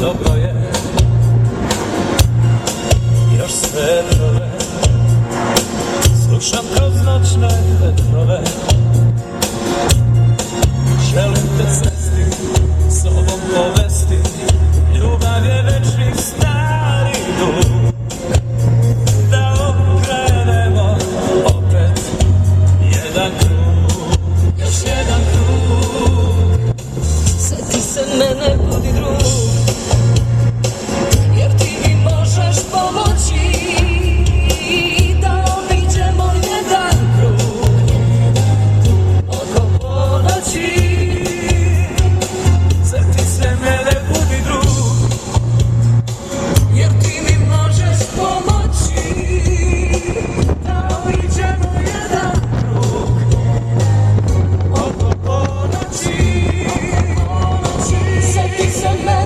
dobro je, još sve trove slušam kroz noćne vetrove. Želim te svesti, sobom povesti, ljubav je večni stari dug. Da okrenemo opet jedan krug, još jedan krug. Sjeti se mene, budi drug, jer ti mi možeš pomoći da obiđemo jedan krug oko ponoći. Sjeti se mene, budi drug, Jer ti mi možeš pomoći da obiđemo jedan krug oko ponoći. sjeti se mene.